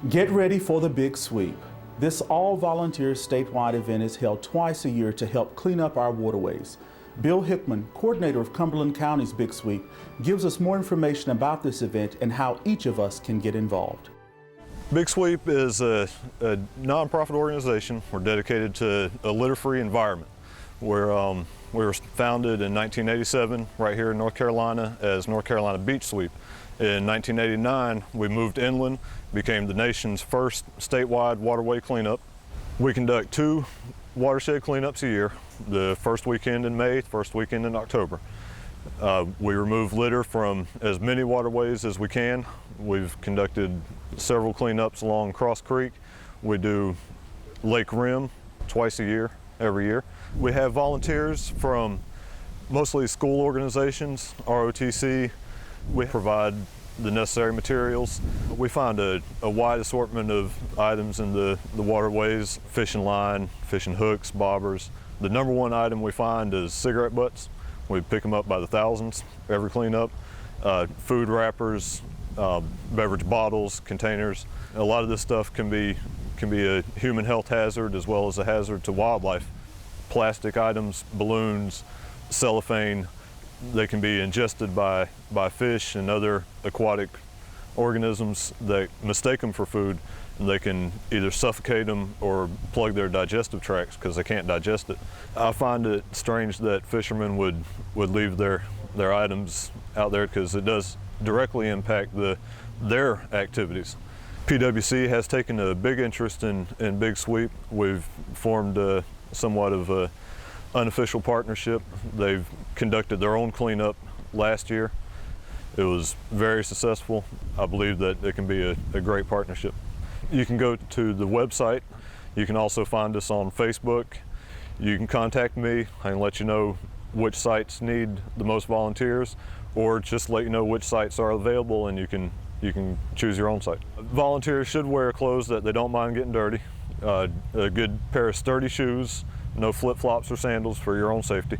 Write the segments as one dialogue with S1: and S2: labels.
S1: Get ready for the Big Sweep. This all-volunteer statewide event is held twice a year to help clean up our waterways. Bill Hickman, coordinator of Cumberland County's Big Sweep, gives us more information about this event and how each of us can get involved.
S2: Big Sweep is a nonprofit organization. We're dedicated to a litter-free environment. We were founded in 1987 right here in North Carolina as North Carolina Beach Sweep. In 1989, we moved inland, became the nation's first statewide waterway cleanup. We conduct 2 watershed cleanups a year, the first weekend in May, first weekend in October. We remove litter from as many waterways as we can. We've conducted several cleanups along Cross Creek. We do Lake Rim twice a year, every year. We have volunteers from mostly school organizations, ROTC. We provide the necessary materials. We find a wide assortment of items in the waterways, fishing line, fishing hooks, bobbers. The number one item we find is cigarette butts. We pick them up by the thousands every cleanup. Food wrappers, beverage bottles, containers. A lot of this stuff can be a human health hazard as well as a hazard to wildlife. Plastic items, balloons, cellophane, they can be ingested by fish and other aquatic organisms that mistake them for food, and they can either suffocate them or plug their digestive tracts because they can't digest it. I find it strange that fishermen would leave their items out there because it does directly impact their activities. PWC has taken a big interest in Big Sweep. We've formed somewhat of a unofficial partnership. They've conducted their own cleanup last year. It was very successful. I believe that it can be a great partnership. You can go to the website. You can also find us on Facebook. You can contact me. I can let you know which sites need the most volunteers, or just let you know which sites are available, and you can choose your own site. Volunteers should wear clothes that they don't mind getting dirty. A good pair of sturdy shoes, no flip-flops or sandals for your own safety.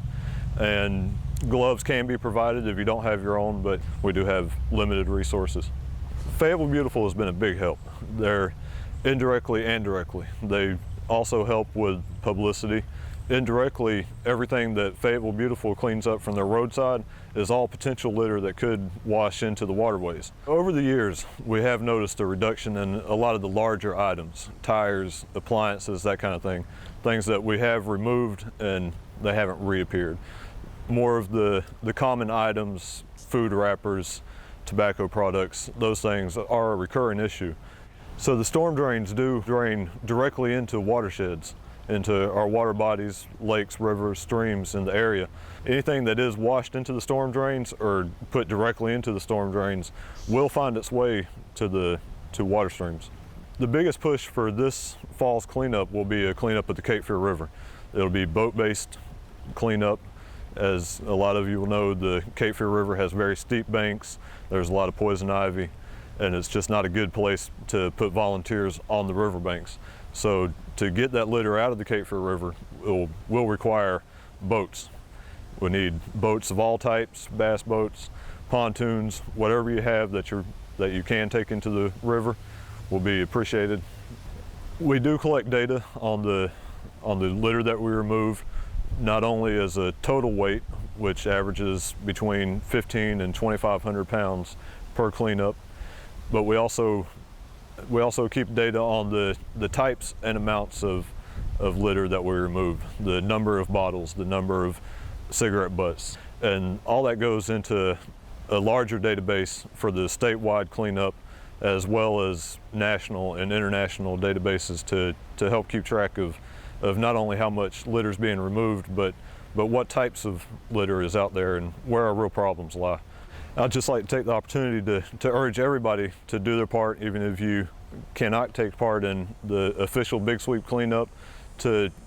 S2: And gloves can be provided if you don't have your own, but we do have limited resources. Fayetteville Beautiful has been a big help. They're indirectly and directly. They also help with publicity. Indirectly, everything that Fayetteville Beautiful cleans up from their roadside is all potential litter that could wash into the waterways. Over the years, we have noticed a reduction in a lot of the larger items, tires, appliances, that kind of thing, things that we have removed and they haven't reappeared. More of the common items, food wrappers, tobacco products, those things are a recurring issue. So the storm drains do drain directly into watersheds, into our water bodies, lakes, rivers, streams in the area. Anything that is washed into the storm drains or put directly into the storm drains will find its way to water streams. The biggest push for this fall's cleanup will be a cleanup of the Cape Fear River. It'll be boat-based cleanup. As a lot of you will know, the Cape Fear River has very steep banks. There's a lot of poison ivy, and it's just not a good place to put volunteers on the riverbanks. So to get that litter out of the Cape Fear River will require boats. We need boats of all types, bass boats, pontoons, whatever you have that you can take into the river will be appreciated. We do collect data on the litter that we remove, not only as a total weight, which averages between 1,500 and 2,500 pounds per cleanup, but we also keep data on the types and amounts of litter that we remove, the number of bottles, the number of cigarette butts, and all that goes into a larger database for the statewide cleanup, as well as national and international databases to help keep track of not only how much litter is being removed, but what types of litter is out there and where our real problems lie. I'd just like to take the opportunity to urge everybody to do their part, even if you cannot take part in the official Big Sweep cleanup,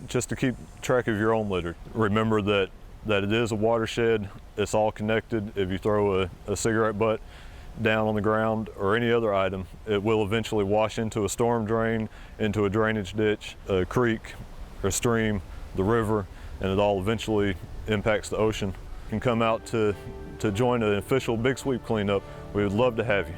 S2: just to keep track of your own litter. Remember that it is a watershed, it's all connected. If you throw a cigarette butt down on the ground or any other item, it will eventually wash into a storm drain, into a drainage ditch, a creek, a stream, the river, and it all eventually impacts the ocean. You can come out to join an official Big Sweep cleanup. We would love to have you.